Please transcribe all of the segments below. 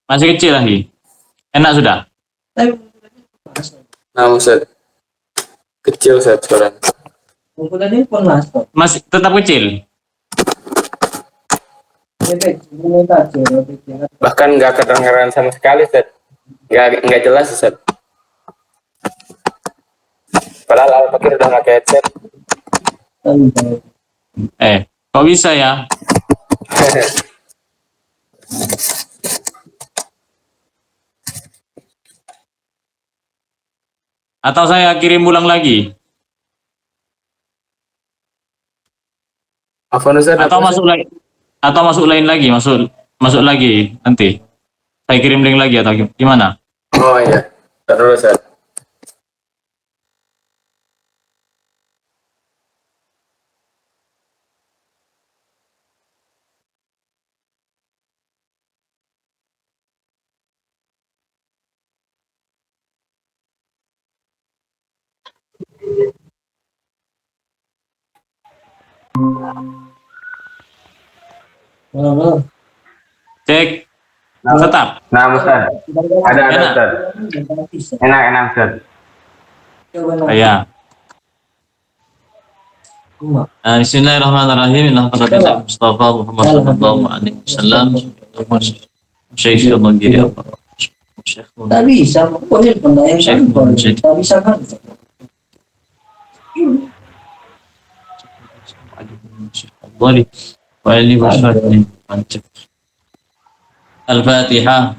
Masih kecil lagi. Enak sudah. Nah, Ustaz. Kecil Ustaz sekarang. Masih tetap kecil. Bahkan nggak kedengaran sama sekali Ustaz. Nggak jelas Ustaz. Padahal Al-Fakir udah pakai headset. Kok bisa ya? Atau saya kirim ulang lagi? Apa Ustaz? Atau masuk lagi? Atau masuk lain lagi? Masuk lagi nanti. Saya kirim link lagi atau gimana? Oh iya. Terus Ustaz. Cek. Tetap. Nah, Ustaz. Ada Ustaz. Enak Ustaz. Ya. Bismillahirrahmanirrahim. Alhamdulillah Mustafa Muhammad sallallahu alaihi wasallam. Syekh Mandiri apa? Tak bisa, boleh pendayang tak bisa kan? Boleh. Wali wasfati. Al-Fatihah.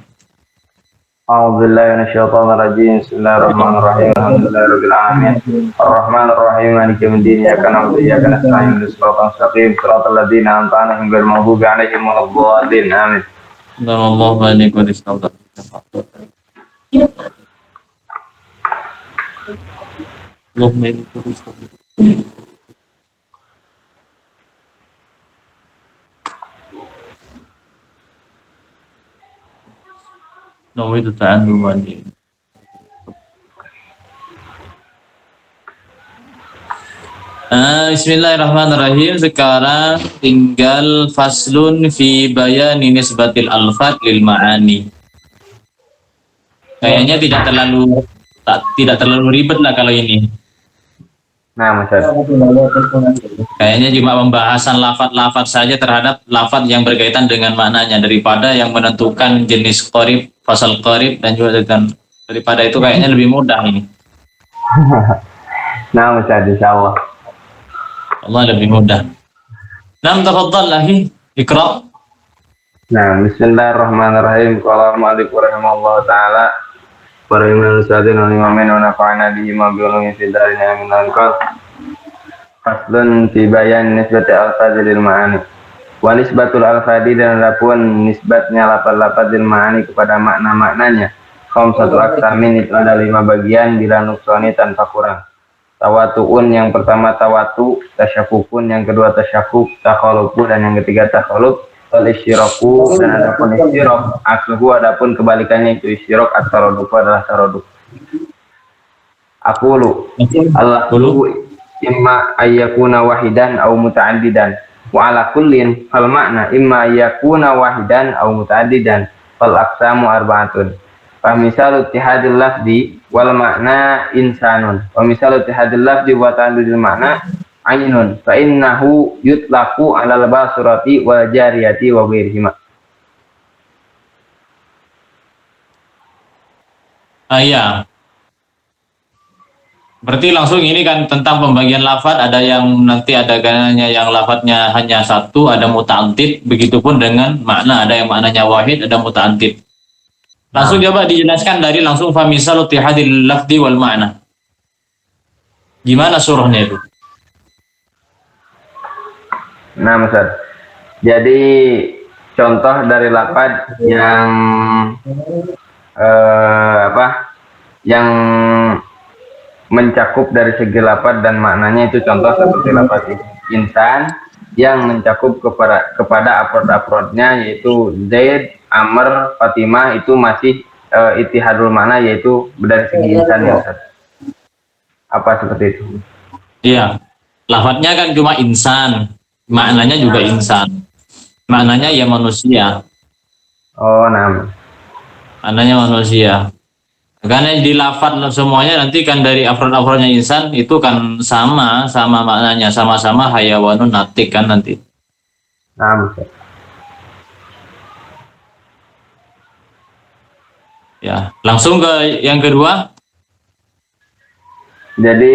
A'udzubillahi minasyaitonir rajim. Bismillahirrahmanirrahim. Alhamdulillahirabbil alamin. Arrahmanirrahim. Maliki yaumiddin. Iyyaka na'budu wa iyyaka nasta'in. Ihdinas siratal mustaqim. Siratal ladzina an'amta 'alaihim ghairil maghdubi 'alaihim waladdallin. Amin. Allahu barik wa rizqallah. Allahumma nawaitu ta'alluman. Bismillahirrahmanirrahim. Sekarang tinggal faslun fi bayani nisbatil alfat lil ma'ani. Kayaknya tidak terlalu ribet lah kalau ini. Nah, Mas. Kayaknya cuma pembahasan lafat-lafat saja terhadap lafat yang berkaitan dengan maknanya daripada yang menentukan jenis qorib, fasal qorib dan juga daripada itu kayaknya lebih mudah ini. Nah, Mas, insyaallah. Allah lebih mudah. Nam tafadhal lagi Iqra. Nah, bismillahirrahmanirrahim. Qala Malik rahimahullah taala wa rahimahul sadin wa imamin wa nafa'ana bihi ma bi ulumi fid darin amin anqal. Faslun fi bayan nisbati al-fadhi lil ma'ani. Wa nisbatul al-fadhi dan adapun nisbatnya lafaz-lafaz lil ma'ani kepada makna-maknanya. Khamsatul aqsamin itu ada 5 bagian bila nuqsani tanpa kurang. Tawatu'un yang pertama tawatu, tasyakukun yang kedua tasyakuk, takhalupun dan yang ketiga takhalub, wal isyiraku dan adapun isyirak, aksuhu adapun kebalikannya itu isyirak, at-taraduf adalah taraduf. Aqulu Allahu imma ayyakuna wahidan aw muta'addidan wa ala kullin fal makna imma ayyakuna wahidan aw muta'addidan fal aqsamu arba'atun. Misalu ittihadil lafzi wal makna insanun wa misalu ittihadil lafzi wa ta'addudil makna ainun fa innahu yutlaqu 'alal basurati wal jariyati wa ghairihima. Iya. Berarti langsung ini kan tentang pembagian lafaz, ada yang nanti ada gananya yang lafadznya hanya satu, ada muta'addid, begitupun dengan makna, ada yang maknanya wahid, ada muta'addid. Langsung coba dijelaskan dari langsung famisal ittihadil lafzi wal ma'na. Gimana surahnya itu? Nah, Ustaz. Jadi contoh dari lafaz yang yang mencakup dari segi lafaz dan maknanya itu contoh seperti lafaz insan yang mencakup kepada afrod-afrodnya yaitu Zaid, Amr, Fatimah itu masih ittihadul makna yaitu dari segi insan ya Ustaz. Apa seperti itu? Iya. Lafadznya kan cuma insan, maknanya juga insan. maknanya ya manusia. Oh, nah. Maknanya manusia. Karena di lafadz semuanya nanti kan dari afrod-afrodnya insan itu kan sama maknanya, sama-sama hayawanun natik kan nanti. Nah, Ustaz. Ya, langsung ke yang kedua. Jadi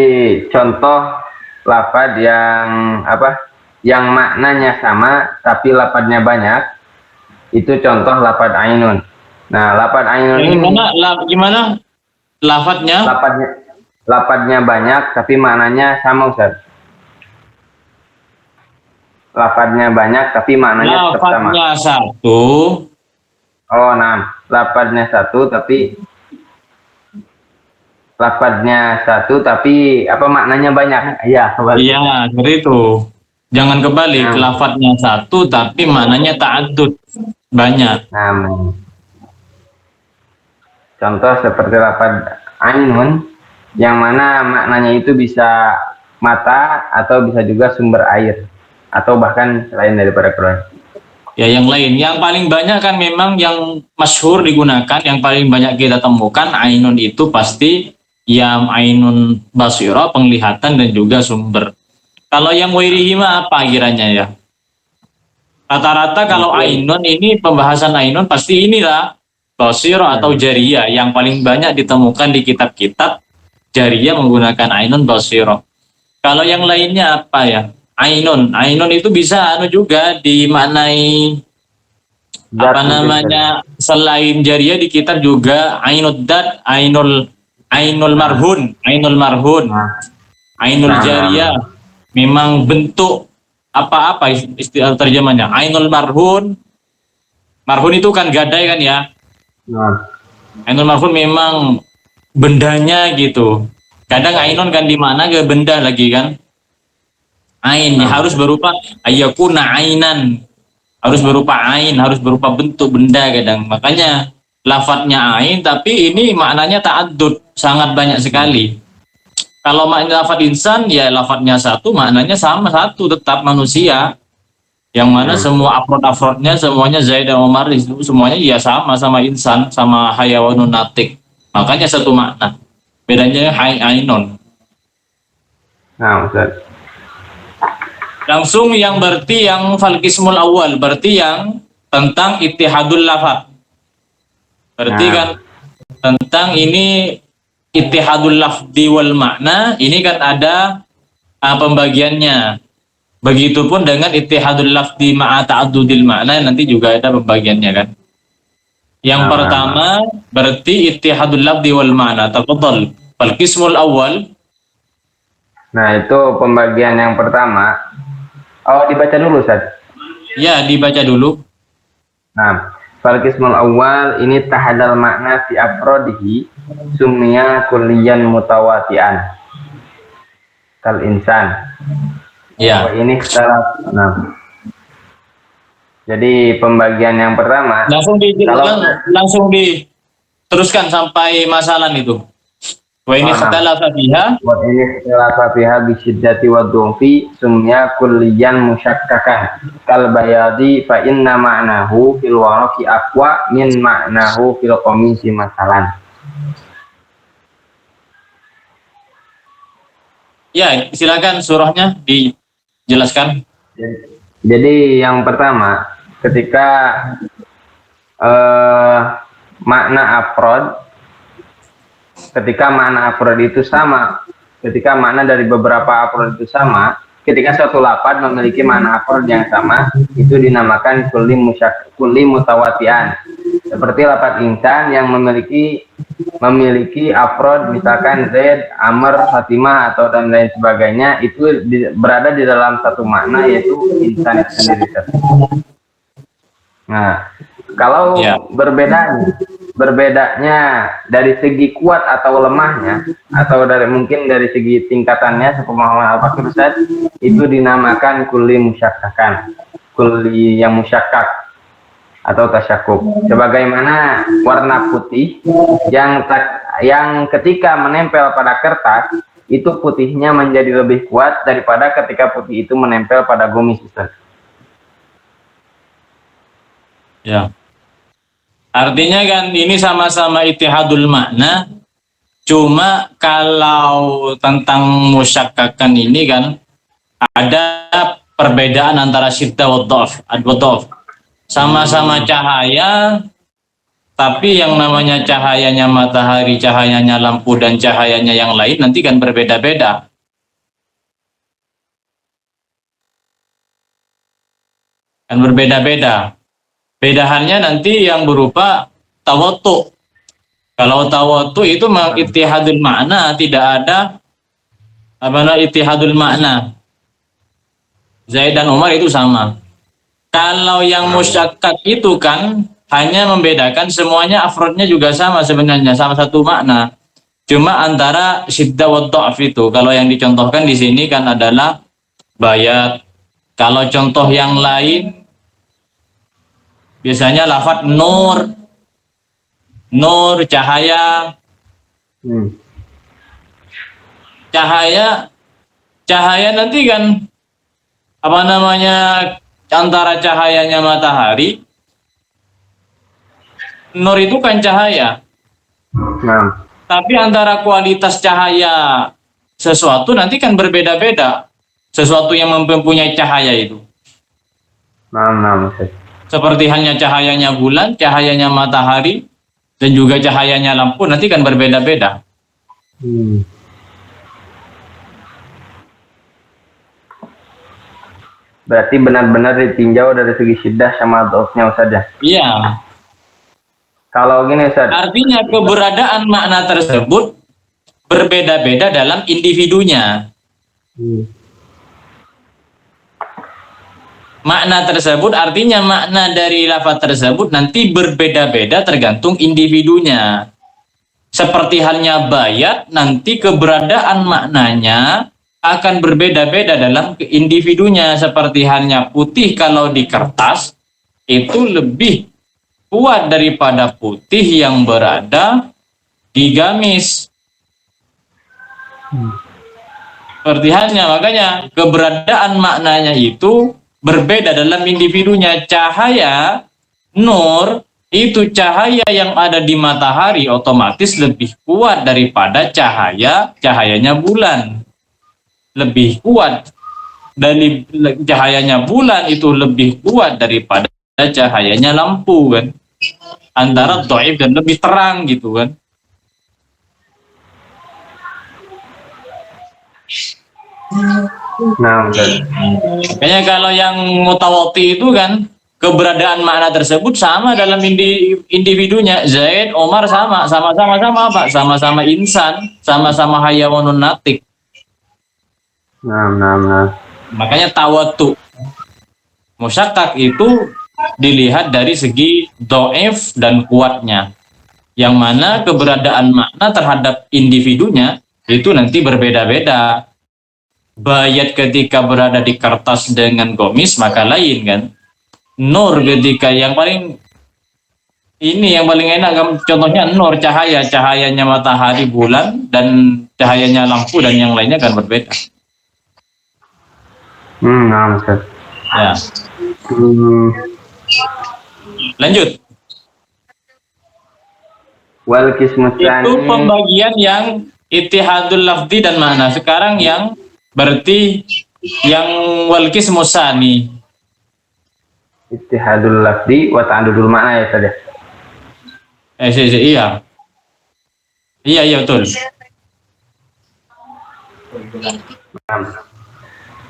contoh lafadz yang apa? Yang maknanya sama tapi lafadznya banyak, itu contoh lafadz ainun. Nah, lafadz ainun ini Gimana lafadznya? lafadznya banyak tapi maknanya sama, Ustaz. Lafadznya banyak tapi maknanya tetap sama. Lafadznya satu. Oh, nah, lafadznya satu tapi apa maknanya banyak? Iya, kebalik. Iya, seperti itu. Jangan kebalik, Nah, lafadznya satu tapi maknanya ta'addud, banyak. nah, contoh seperti lafadz ainun yang mana maknanya itu bisa mata atau bisa juga sumber air atau bahkan selain daripada Quran. Ya, yang lain, yang paling banyak kan memang yang masyhur digunakan, yang paling banyak kita temukan ainun itu pasti yang ainun basira, penglihatan dan juga sumber. Kalau yang wirihima apa kiranya ya? Rata-rata kalau ainun ini pembahasan ainun pasti inilah basira atau jariyah yang paling banyak ditemukan di kitab-kitab jariyah menggunakan ainun basira. Kalau yang lainnya apa ya? Ainun itu bisa juga dimaknai apa namanya, selain jariyah di kitab juga ainud dat, ainul marhun, ainul jariyah. Memang bentuk apa istilah terjemahnya. Ainul marhun itu kan gadai kan ya. Ainul marhun memang bendanya gitu. Kadang ainun kan di mana ke benda lagi kan. Ain harus berupa ayakuna ainan. Harus berupa ain, harus berupa bentuk benda kadang. Makanya lafadznya ain tapi ini maknanya ta'addud, sangat banyak sekali. Kalau makna lafadz insan ya lafadznya satu, maknanya sama satu, tetap manusia. Yang mana semua afrod-afrodnya semuanya Zaid dan Umar itu semuanya ya sama insan, sama hayawanun natik. Makanya satu makna. Bedanya ainun. Nah, Ustaz. Langsung yang berarti yang falkismul awal, berarti yang tentang ittihadul lafadz. Berarti kan tentang ini ittihadul lafdi wal makna, ini kan ada pembagiannya. Begitupun dengan ittihadul lafdi ma'a ta'addudil makna, nanti juga ada pembagiannya kan. Yang pertama berarti ittihadul lafdi wal makna. Tafadhal. Fal qismul awal. Nah, itu pembagian yang pertama. Oh, dibaca dulu, Ustaz. Ya, dibaca dulu. Nah, fal qismul awal ini tahadal makna fi afrodihi summiya kulliyan mutawatian kal insan. Ya. Ini setelah jadi pembagian yang pertama langsung diteruskan sampai masalah itu. Wa ini ikhtalafa fiha bi syiddati wa dhufi summiya kulliyan musyakkakan kal bayadi fa inna ma'nahu fil waraqi aqwa min ma'nahu fil qamisi masalan. Ya, silakan surahnya dijelaskan. Jadi yang pertama, ketika makna afrod itu sama, ketika makna dari beberapa afrod itu sama, ketika suatu lafaz memiliki makna afrod yang sama, itu dinamakan kulli mutawatian. Seperti lafaz insan yang memiliki afrod misalkan Zaid, Amr, Fatimah atau dan lain sebagainya, itu berada di dalam satu makna yaitu insan itu sendiri. Nah, kalau berbedanya dari segi kuat atau lemahnya atau mungkin dari segi tingkatannya sepemahaman Al-Fakir Ustaz, itu dinamakan kulli musyakkakan, kulli yang musyakkak atau tasyakuk. Sebagaimana warna putih yang ketika menempel pada kertas itu putihnya menjadi lebih kuat daripada ketika putih itu menempel pada gumi, Ustaz. Ya. Artinya kan ini sama-sama ittihadul makna, cuma kalau tentang musyakkakan ini kan ada perbedaan antara syiddah wa dha'f, sama-sama cahaya, tapi yang namanya cahayanya matahari, cahayanya lampu, dan cahayanya yang lain nanti kan berbeda-beda. Kan berbeda-beda. Bedaannya nanti yang berupa tawatu. Kalau tawatu itu ittihadul makna, tidak ada apa namanya ittihadul makna. Zaid dan Umar itu sama. Kalau yang musyakkak itu kan hanya membedakan, semuanya afrodnya juga sama sebenarnya, sama satu makna. Cuma antara syiddah wa dha'f itu, kalau yang dicontohkan di sini kan adalah bayat. Kalau contoh yang lain biasanya lafadz nur, nur cahaya, cahaya nanti kan apa namanya antara cahayanya matahari, nur itu kan cahaya. Nah, Tapi antara kualitas cahaya sesuatu nanti kan berbeda-beda. Sesuatu yang mempunyai cahaya itu. nah, Ustaz. Seperti halnya cahayanya bulan, cahayanya matahari, dan juga cahayanya lampu nanti kan berbeda-beda. Berarti benar-benar ditinjau dari segi syiddah sama dha'fnya Ustaz ya. Iya. Kalau gini Ustaz. Artinya keberadaan makna tersebut berbeda-beda dalam individunya. Makna tersebut artinya makna dari lafaz tersebut nanti berbeda-beda tergantung individunya. Seperti halnya bayat, nanti keberadaan maknanya akan berbeda-beda dalam individunya. Seperti halnya putih kalau di kertas itu lebih kuat daripada putih yang berada di gamis. Seperti halnya, makanya keberadaan maknanya itu berbeda dalam individunya. Cahaya nur itu cahaya yang ada di matahari otomatis lebih kuat daripada cahayanya bulan. Lebih kuat dari cahayanya bulan itu lebih kuat daripada cahayanya lampu kan. Antara dhaif dan lebih terang gitu kan. Nah, Ustaz. Makanya kalau yang mutawati itu kan keberadaan makna tersebut sama dalam individunya. Zaid, Omar sama-sama apa? Sama-sama insan, sama-sama hayawanun natik. Nah. Makanya tawatu. Musyakkak itu dilihat dari segi dhaif dan kuatnya. Yang mana keberadaan makna terhadap individunya itu nanti berbeda-beda. Bayat ketika berada di kertas dengan gomis maka lain kan. Nur ketika yang paling enak contohnya nur cahayanya matahari bulan dan cahayanya lampu dan yang lainnya kan berbeda. Nah, Ustaz. Ya. Lanjut. Wal qismu tsani. Itu pembagian yang ittihadul lafzi dan makna. Sekarang yang berarti yang wal qismu tsani. Ittihadul lafzi wa ta'addudul makna ya Ustaz. Iya. Iya betul.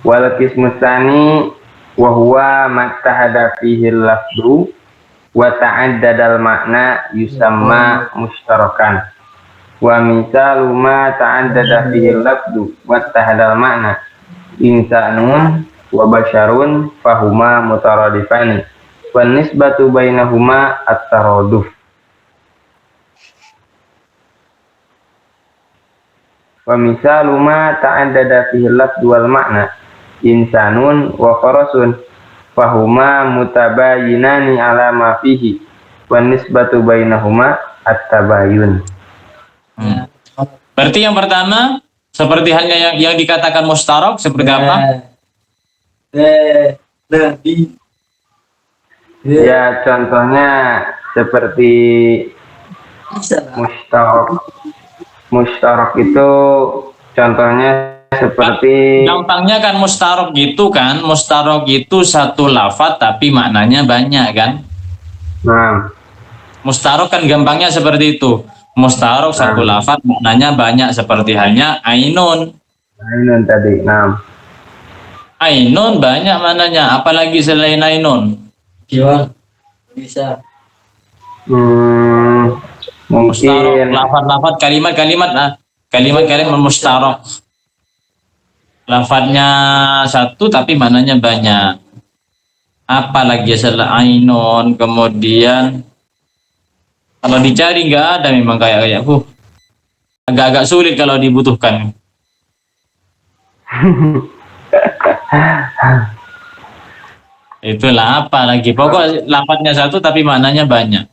Wal qismu tsani wa huwa mattahada fihi al-lafzu wa ta'addadal makna yusamma mushtarakan. Wa misalu ma ta'addada fihi al-lafzu wa ta'addadal makna insanun wa basyarun fahuma mutaradifani wa nisbatu bainahuma at-taraduf. Wa misalu ma ta'addada fihi al-lafzu wal makna insanun wa farasun fahuma mutabayinani ala ma fihi wa nisbatu bainahuma at-tabayun. Berarti yang pertama seperti halnya yang dikatakan mustarok seperti apa? Ya, contohnya seperti Bisa lah. mustarok. Mustarok itu contohnya seperti Gampangnya kan mustarok gitu kan. Mustarok itu satu lafat tapi maknanya banyak kan. nah, Mustarok kan gampangnya seperti itu. Mustarok satu nah, lafat maknanya banyak seperti halnya ainun. ini tadi. Nah, Ainun banyak maknanya, apalagi selain ainun. Jual. Bisa. hmm, Mustarok, mungkin lafat-lafat, kalimat-kalimat, kalimat-kalimat mustarok. Lafadznya satu tapi maknanya banyak. Apalagi selain ainun, kemudian kalau dicari nggak ada memang kayak agak-agak sulit kalau dibutuhkan. Itulah apa lagi. Pokok lafadznya satu tapi maknanya banyak.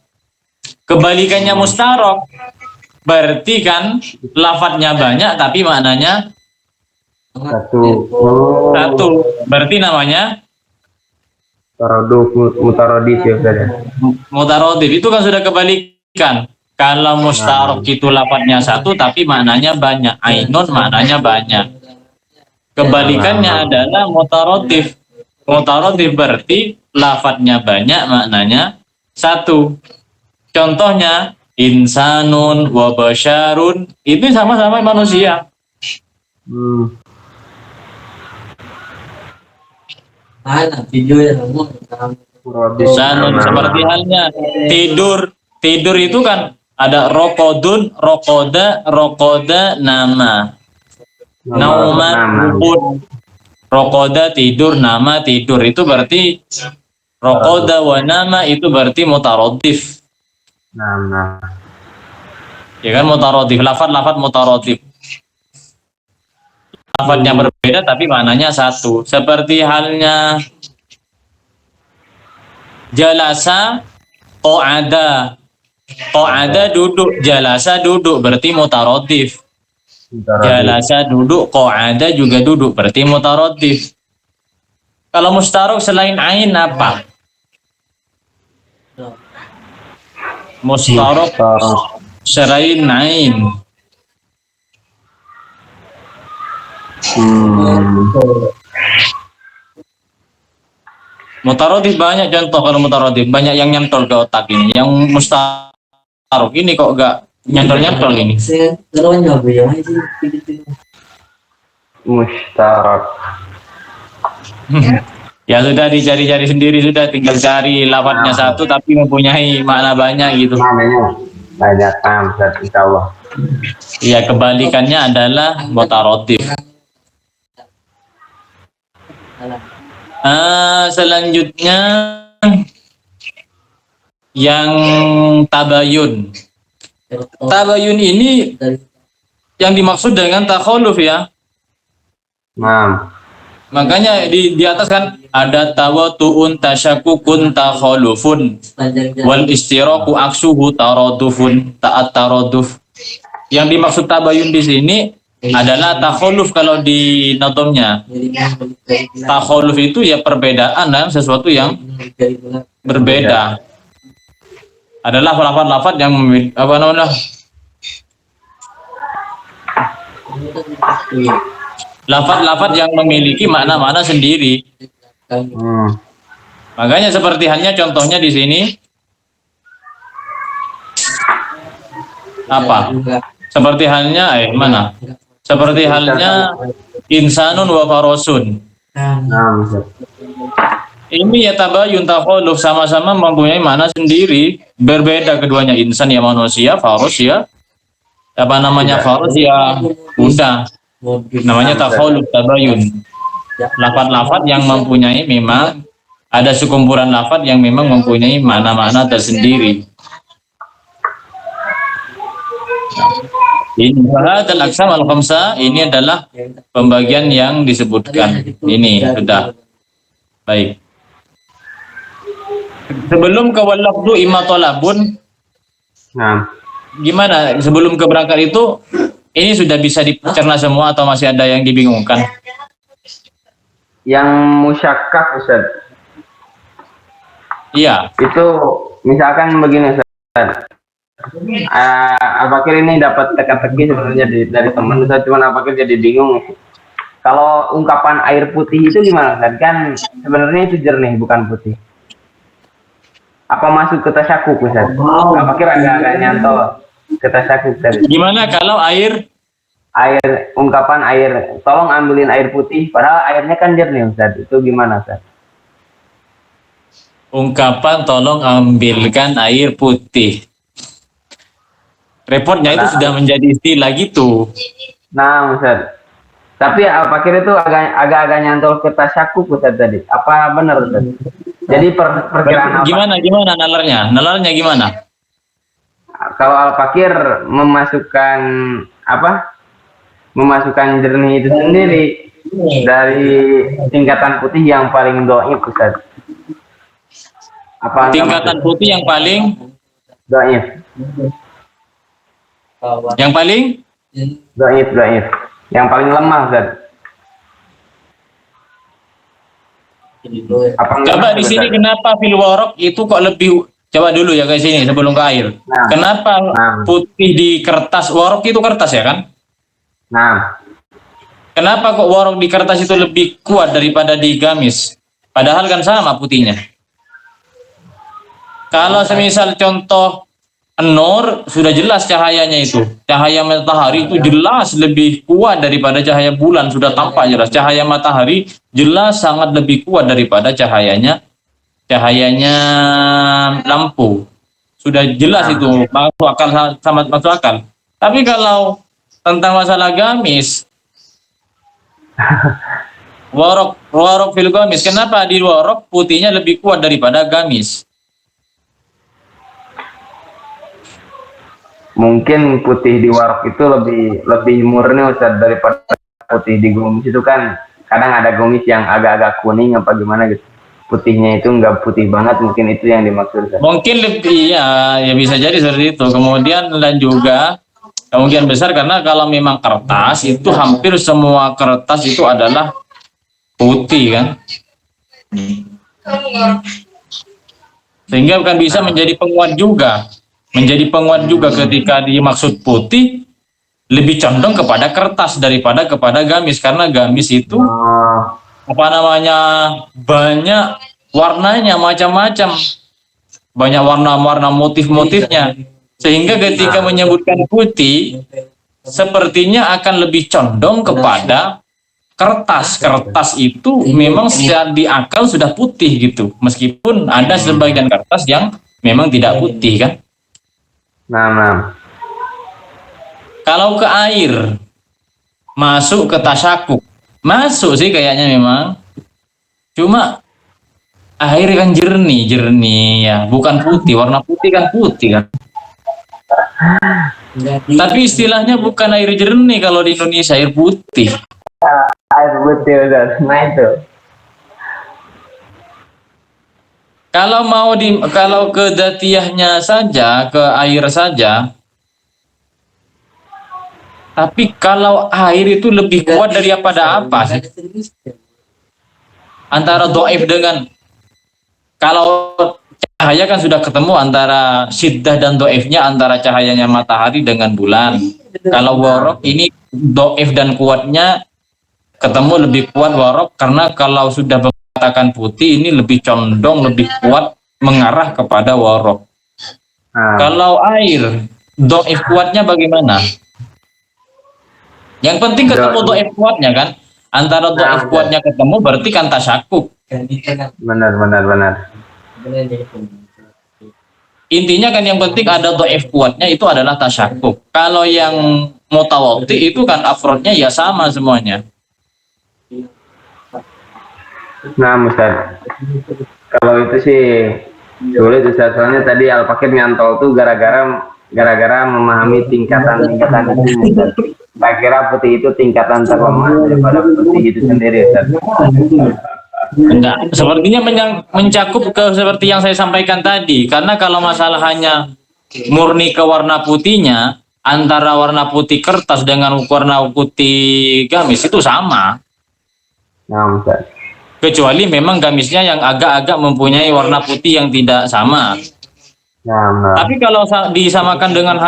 Kebalikannya mustarok berarti kan lafadznya banyak tapi maknanya satu. Oh, satu. Berarti namanya taraduf, mutaradif ya Ustaz ya. mutarodif. Itu kan sudah kebalikan. Kalau mustarok Nah, itu lafadznya satu tapi maknanya banyak. Ainun maknanya banyak. Kebalikannya nah, adalah mutarodif. Mutarodif berarti lafadznya banyak maknanya satu. Contohnya insanun wa basyarun itu sama-sama manusia. hmm, Mana video yang kamu? muradif, Insanun seperti halnya tidur. Tidur itu kan ada rokodun, rokoda, nama. Nauman nama, rukun. Rokoda tidur, nama tidur. Itu berarti rokoda wa nama itu berarti mutarodif. nama, Ya kan mutarodif. Lafad mutarodif. Lafadnya berbeda tapi maknanya satu. Seperti halnya jalasa, qa'ada duduk, jalasa duduk berarti mutarodif. muradif, Jalasa duduk, qa'ada juga duduk berarti mutarodif. Kalau mustarok selain ain apa? Mustarok mustarak, selain ain. hmm, Mutarodif banyak contoh kalau mutarodif banyak yang nyantol ke otak ini. Yang mustarok ini kok gak nyantol ini. Saya kalau nyoba yang aja. mustarak, Ya sudah dicari-cari sendiri sudah tinggal cari lafadznya satu tapi mempunyai makna banyak gitu. namanya banyak nama Ustaz, insya Allah. Ya kebalikannya adalah mutarodif. Selanjutnya yang tabayun. Tabayun ini yang dimaksud dengan takholuf ya. Nah, Makanya di atas kan ada tawatu'un tasyakukun takholufun wal istiraku aksuhu tarodufun ta'at taroduf. Yang dimaksud tabayun di sini adalah takholuf kalau di nadomnya. Takholuf itu ya perbedaan dan sesuatu yang berbeda. Adalah lafaz-lafaz yang apa namanya? Lafaz-lafaz yang memiliki makna-makna sendiri. hmm, Makanya seperti halnya contohnya di sini apa? Seperti halnya mana? Seperti halnya insanun wa farosun. nah, Ustaz. Ini ya tabayun takholuf sama-sama mempunyai makna sendiri, berbeda keduanya. Insan ya manusia, faros ya apa namanya faros ya kuda. Namanya takholuf tabayun. Lafaz-lafaz yang mempunyai memang ada sekumpulan lafaz yang memang mempunyai makna-makna tersendiri. Ini hadal aqsam al-khamsa, ini adalah pembagian yang disebutkan. Ini sudah baik. Sebelum ke walafdu imma talabun, Nah, gimana sebelum ke berangkat itu ini sudah bisa dicerna semua atau masih ada yang dibingungkan? yang musyakkak Ustaz. Iya. Itu misalkan begini Ustaz. Al-Fakir ini dapat teka-teki sebenarnya dari teman Ustaz, cuman Al-Fakir jadi bingung. Kalau ungkapan air putih itu gimana Ustaz? Kan sebenarnya itu jernih bukan putih. Apa masuk ke tasyakuk Ustaz? Al-Fakir agak-agak nyantol ke tasyakuk tadi. Gimana kalau air Ungkapan air, tolong ambilin air putih, padahal airnya kan jernih Ustaz. Itu gimana Ustaz? ungkapan tolong ambilkan air putih? Repotnya itu sudah menjadi istilah gitu. Nah Ustaz. Tapi Al-Fakir itu agak-agak nyantol ke tasyakuk Ustaz tadi. Apa benar Ustaz? Jadi perkiraan Gimana nalarnya? Nalarnya gimana? kalau Al-Fakir memasukkan apa? Memasukkan jernih itu sendiri dari tingkatan putih yang paling doif Ustaz. Apa Tingkatan putih yang paling doif? yang paling Doif. Yang paling lemah Ustaz. Apa coba di sini Ustaz? kenapa fil warok itu kok lebih, coba dulu ya ke sini sebelum ke air. Nah. Kenapa putih di kertas, warok itu kertas ya kan? Nah, Kenapa kok warok di kertas itu lebih kuat daripada di gamis? Padahal kan sama putihnya. Kalau semisal contoh nur, sudah jelas cahayanya itu. Cahaya matahari itu jelas lebih kuat daripada cahaya bulan, sudah tampak jelas. Cahaya matahari jelas sangat lebih kuat daripada cahayanya lampu. Sudah jelas itu, masuk akal, sangat masuk akal. Tapi kalau tentang masalah gamis, warok fil gamis, kenapa di warok putihnya lebih kuat daripada gamis? mungkin putih di warok itu lebih murni Ustaz daripada putih di gamis itu kan kadang ada gamis yang agak-agak kuning apa gimana gitu. Putihnya itu nggak putih banget, mungkin itu yang dimaksud Ustaz. Mungkin lebih, ya bisa jadi seperti itu. Kemudian dan juga kemungkinan besar karena kalau memang kertas itu hampir semua kertas itu adalah putih kan, sehingga bukan bisa menjadi penguat juga ketika dimaksud putih lebih condong kepada kertas daripada kepada gamis, karena gamis itu apa namanya banyak warnanya, macam-macam, banyak warna-warna, motif-motifnya, sehingga ketika menyebutkan putih sepertinya akan lebih condong kepada kertas itu memang secara di akal sudah putih gitu, meskipun ada sebagian kertas yang memang tidak putih kan. Nah. Kalau ke air masuk ke tasyakuk, masuk sih kayaknya memang, cuma air kan jernih ya, bukan putih. Warna putih kan putih kan. Tapi istilahnya bukan air jernih kalau di Indonesia, air putih. Air putih Ustaz. Nah itu. Kalau ke datiyahnya saja, ke air saja. Tapi kalau air itu lebih kuat daripada apa sih? Antara do'if dengan, kalau cahaya kan sudah ketemu antara syiddah dan do'ifnya, antara cahayanya matahari dengan bulan. Kalau warok ini do'if dan kuatnya ketemu, lebih kuat warok, karena kalau sudah mengatakan putih ini lebih condong, lebih kuat mengarah kepada warok. Kalau air do'if kuatnya bagaimana? Yang penting ketemu do'if kuatnya kan. Antara do'if kuatnya ketemu berarti kan tasyakuk. Benar. Intinya kan yang penting ada do'if kuatnya, itu adalah tasyakuk. Kalau yang mutawati itu kan afrodnya ya sama semuanya. Nah Ustaz, kalau itu sih sulit Ustaz, soalnya tadi Al-Fakir nyantol tuh gara-gara memahami tingkatan itu. Saya kira putih itu tingkatan terlemah daripada putih itu sendiri Ustaz. Enggak, sepertinya mencakup ke seperti yang saya sampaikan tadi. Karena kalau masalah hanya murni ke warna putihnya, antara warna putih kertas dengan warna putih gamis itu sama. Nah Ustaz. Kecuali memang gamisnya yang agak-agak mempunyai warna putih yang tidak sama. Nah. Tapi kalau disamakan dengan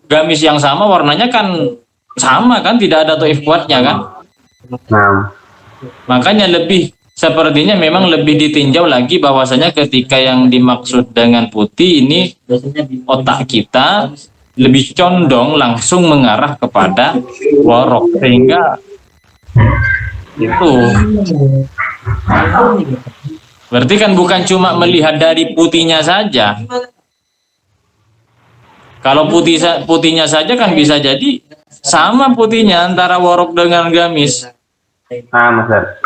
gamis yang sama, warnanya kan sama kan, tidak ada toif kuatnya kan. Nah. Makanya sepertinya memang lebih ditinjau lagi bahwasanya ketika yang dimaksud dengan putih ini, otak kita lebih condong langsung mengarah kepada worok, sehingga itu berarti kan bukan cuma melihat dari putihnya saja. Kalau putihnya saja kan bisa jadi sama putihnya antara worok dengan gamis. Nah, Ustaz.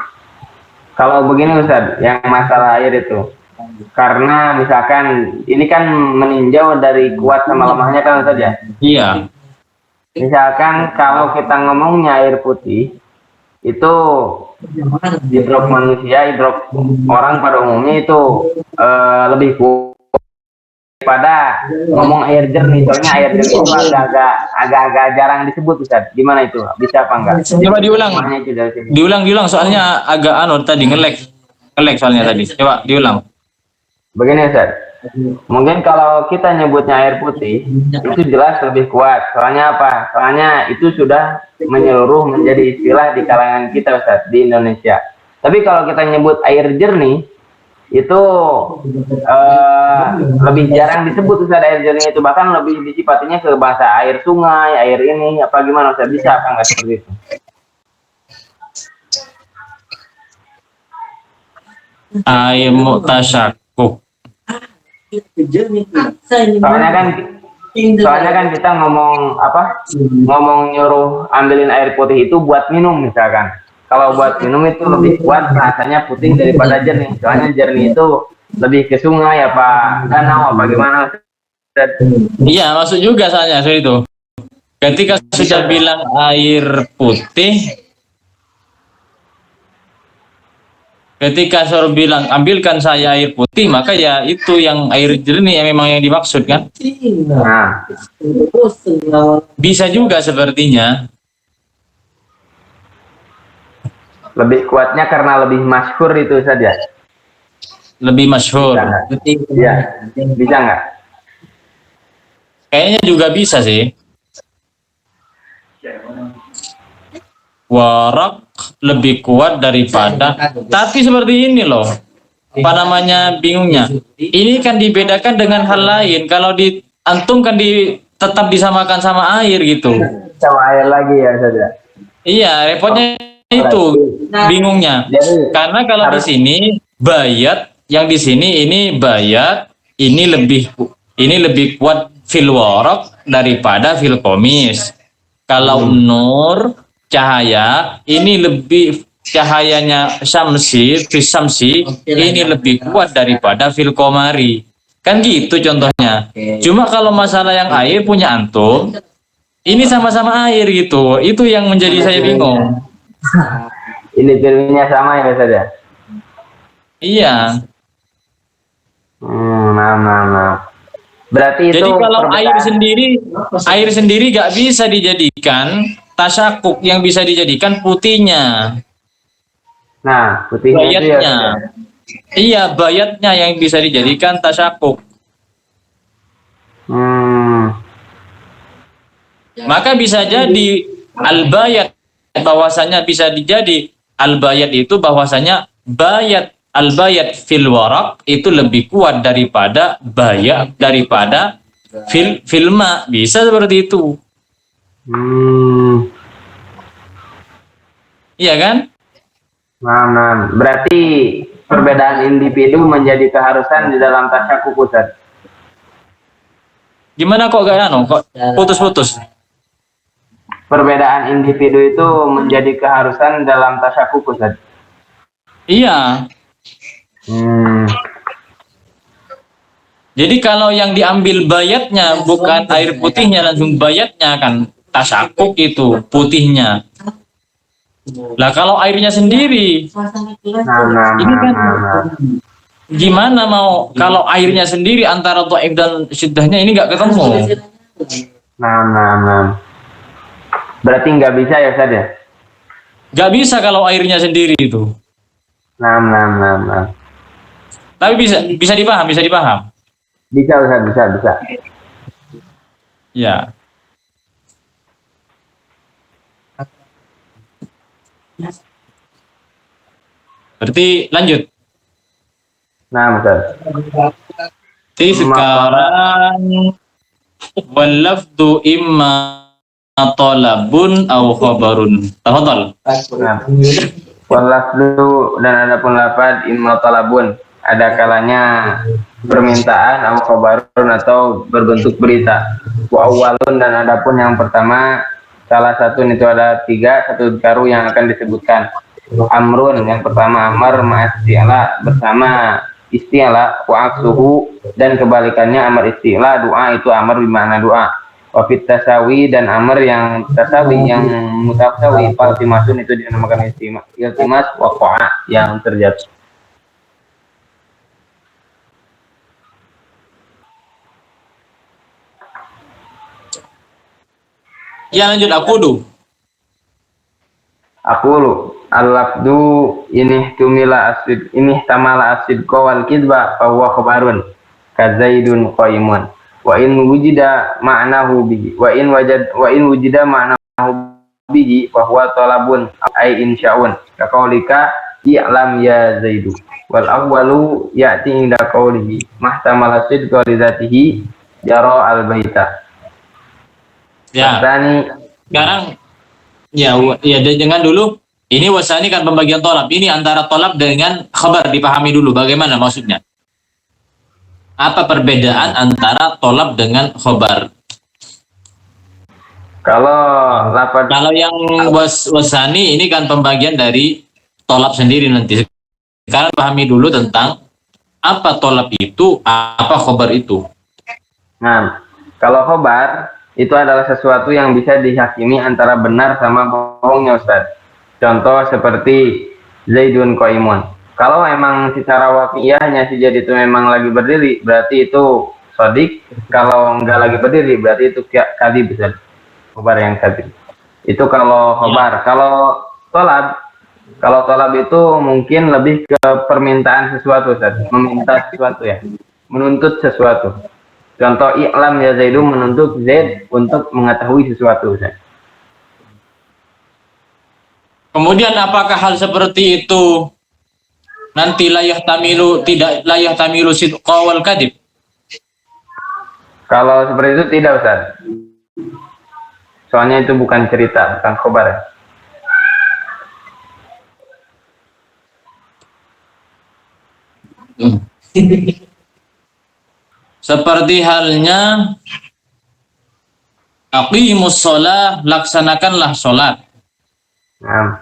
Kalau begini Ustaz, yang masalah air itu, karena misalkan ini kan meninjau dari kuat sama lemahnya kan Ustaz ya? Iya. Misalkan kalau kita ngomongnya air putih, itu hidrok manusia, hidrok orang pada umumnya itu lebih kuat daripada ngomong air jernih. Soalnya air jernih itu agak-agak jarang disebut Ustaz. Gimana itu? Bisa apa enggak? Coba diulang soalnya agak tadi ngelek soalnya tadi. Coba diulang. Begini Ustaz. Mungkin kalau kita nyebutnya air putih itu jelas lebih kuat. Soalnya apa? Soalnya itu sudah menyeluruh menjadi istilah di kalangan kita Ustaz, di Indonesia. Tapi kalau kita nyebut air jernih itu lebih jarang disebut Ustaz, air jernih itu, bahkan lebih disifatinya ke bahasa air sungai, air ini apa gimana Ustaz? Bisa apa enggak seperti itu? Air mutasyakuk. Soalnya kan kita ngomong apa? Ngomong nyuruh ambilin air putih itu buat minum misalkan. Kalau buat minum itu lebih kuat rasanya putih daripada jernih. Soalnya jernih itu lebih ke sungai apa danau apa gimana? Iya, masuk juga soalnya itu. Ketika sudah bilang air putih, ketika suruh bilang ambilkan saya air putih, maka ya itu yang air jernih yang memang yang dimaksud kan. Nah. Bisa juga sepertinya. Lebih kuatnya karena lebih masyhur itu saja. Lebih masyhur. Iya. Bisa nggak? Kayaknya juga bisa sih. Warak lebih kuat daripada, tapi seperti ini loh, apa namanya, bingungnya ini kan dibedakan dengan hal lain. Kalau di antum kan tetap disamakan sama air gitu, Sama air lagi ya saja. iya, repotnya itu bingungnya. Karena kalau di sini bayat, yang di sini ini bayat, ini lebih kuat fil warak daripada fil komis. Kalau nur, cahaya, ini lebih cahayanya syamsi, ini lebih kuat daripada fil komari. Kan gitu contohnya. Cuma kalau masalah yang air punya antum, ini sama-sama air gitu. Itu yang menjadi saya bingung. Ini jerninya sama ya saja. Iya. Nah. Berarti Jadi itu kalau perbedaan. air sendiri gak bisa dijadikan tasyakuk, yang bisa dijadikan putihnya. Nah, putihnya itu ya. Bayatnya. Iya, bayatnya yang bisa dijadikan tasyakuk. Maka bisa jadi al-bayat, bahwasanya bisa dijadi al-bayat itu bahwasanya al-bayat fil warak itu lebih kuat daripada bayat daripada filma, bisa seperti itu. Iya kan? Nah, berarti perbedaan individu menjadi keharusan di dalam tasyakuk Ustaz. Gimana kok kok putus-putus? Perbedaan individu itu menjadi keharusan dalam tasyakuk Ustaz. Iya. Jadi kalau yang diambil bayatnya bukan air putihnya, langsung bayatnya kan tasyakuk itu putihnya. Lah kalau airnya sendiri, ini kan gimana mau kalau airnya sendiri antara dhaif dan syiddahnya ini nggak ketemu. Nah. Berarti nggak bisa ya Ustaz ya? Gak bisa kalau airnya sendiri itu. Nah. Tapi bisa dipaham, bisa dipaham. Bisa Ustaz, bisa. Ya. Berarti lanjut. Nah, Ustaz. Jadi sekarang wallafdu imma talabun au khabarun. Tafadhal. Nah, walafdu dan adapun lafad imma talabun, ada kalanya permintaan atau khabarun atau berbentuk berita. Wa awalun dan adapun yang pertama salah satu itu ada 3 satu karu yang akan disebutkan. Amrun yang pertama amar ma'asti'la bersama isti'la wa aksuhu dan kebalikannya amar isti'la doa itu amar bermakna doa. Wafit tasawi dan amr yang tasawi yang mutasawi faltimasun itu dinamakan iltimas waqa'a yang terjatuh. Ya lanjut akudu. Aku lu al-lafdu ini tumila asid ini tamala asid wal kidba bahwa khabarun kazaidun qaimun wa in wujida ma'nahu bihi wa in wujida ma'nahu bihi bahwa talabun ay insya'un ka qaulika i'lam ya zaidu wal awwalu ya'ti inda qaulihi mahtamala sidqa li dzatihi jara al baita. Ya. Sekarang jangan dulu. Ini wasani kan pembagian tolab. Ini antara tolab dengan khabar dipahami dulu. Bagaimana maksudnya? Apa perbedaan antara tolab dengan khabar? Kalau yang wasani ini kan pembagian dari tolab sendiri nanti. Sekarang pahami dulu tentang apa tolab itu, apa khabar itu. Nah, kalau khabar itu adalah sesuatu yang bisa dihakimi antara benar sama bohongnya, Ustaz. Contoh seperti Zaidun qaimun. Kalau memang secara waqiahnya si Zaid itu memang lagi berdiri, berarti itu sodik. Kalau nggak lagi berdiri, berarti itu kadhib, Ustaz. Khabar yang kadhib. Itu kalau khabar. Kalau tolab itu mungkin lebih ke permintaan sesuatu, Ustaz. Meminta sesuatu ya. Menuntut sesuatu. Contoh i'lam ya Zaidu menuntut Zaid untuk mengetahui sesuatu. Kemudian apakah hal seperti itu nanti tidak layah tamilu sidqa wal kadib? Kalau seperti itu tidak, Ustaz. Soalnya itu bukan cerita, bukan khabar. Seperti halnya aqimus shalah, laksanakanlah sholat. Nah.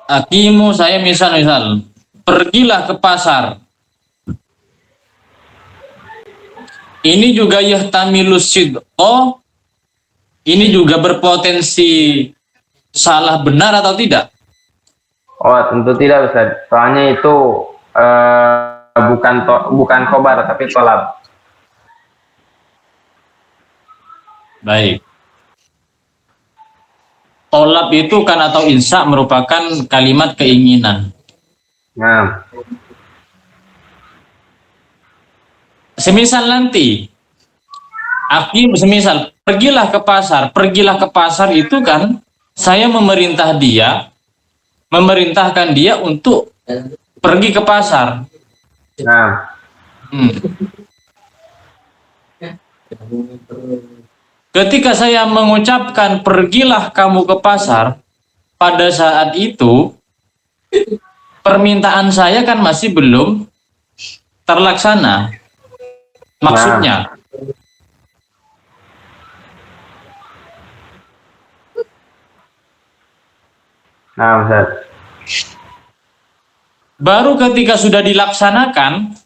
Aqimu saya misal pergilah ke pasar. Ini juga yahtamilu sidqa. Ini juga berpotensi salah benar atau tidak? Oh, tentu tidak, Ustaz. Soalnya itu bukan khobar tapi tolab. Baik. Tolab itu kan atau insya merupakan kalimat keinginan. Nah. Semisal nanti semisal pergilah ke pasar itu kan saya memerintahkan dia untuk pergi ke pasar. Nah. Ketika saya mengucapkan pergilah kamu ke pasar, pada saat itu permintaan saya kan masih belum terlaksana. Maksudnya Nah, Ustaz. Baru ketika sudah dilaksanakan,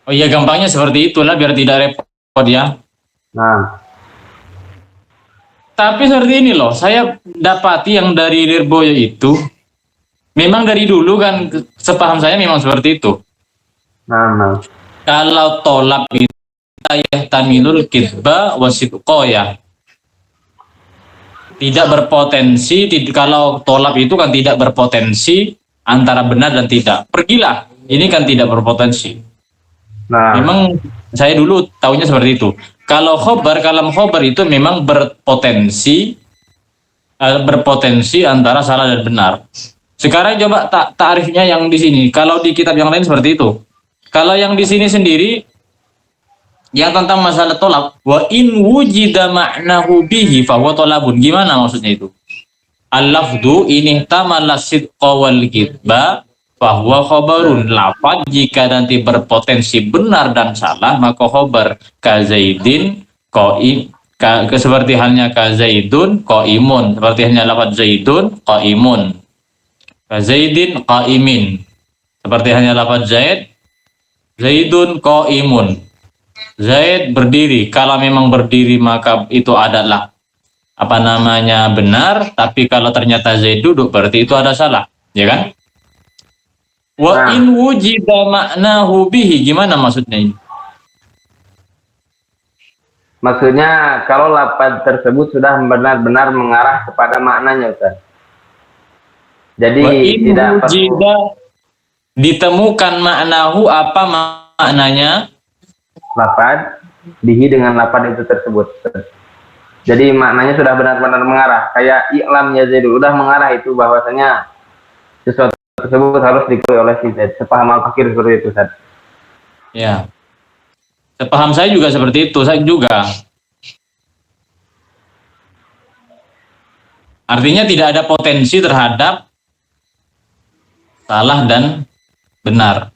oh iya gampangnya seperti itulah biar tidak repot ya. Nah. Tapi seperti ini loh, saya dapati yang dari Lirboyo itu, memang dari dulu kan sepaham saya memang seperti itu. Nah. Kalau tolab itu tamilul kidba wasidqoya. Tidak berpotensi, kalau tolab itu kan tidak berpotensi antara benar dan tidak. Pergilah, ini kan tidak berpotensi. Nah. Memang saya dulu tahunya seperti itu. Kalau khobar, kalam khobar itu memang berpotensi antara salah dan benar. Sekarang coba ta'rifnya yang di sini. Kalau di kitab yang lain seperti itu. Kalau yang di sini sendiri yang tentang masalah tolak, wa in wujida ma'nahu bihi fa huwa tolabun. Gimana maksudnya itu? Al-lafdu in ihtamala sidqa wal kidba fa huwa khabarun. Lafaz jika nanti berpotensi benar dan salah maka khabar ka Zaidin qaim, seperti halnya ka Zaidun qaimun, seperti halnya lafaz Zaidun qaimun, ka Zaidin qaimin, seperti halnya lafaz Zaidun qaimun. Zaid berdiri. Kalau memang berdiri maka itu adalah benar, tapi kalau ternyata Zaid duduk berarti itu ada salah, ya kan? Wa in wujida ma'nahu bihi, gimana maksudnya ini? Maksudnya kalau lafaz tersebut sudah benar-benar mengarah kepada maknanya, Ustaz. Jadi tidak perlu ditemukan maknahu, apa maknanya? Lafaz bihi dengan lafaz itu tersebut. Jadi maknanya sudah benar-benar mengarah. Kayak i'lam ya Zaid, udah mengarah itu bahwasanya sesuatu tersebut harus diketahui oleh si Zaid. Sepaham Al-Fakir seperti itu, Ustaz. Ya. Sepaham saya juga seperti itu, saya juga. Artinya tidak ada potensi terhadap salah dan benar.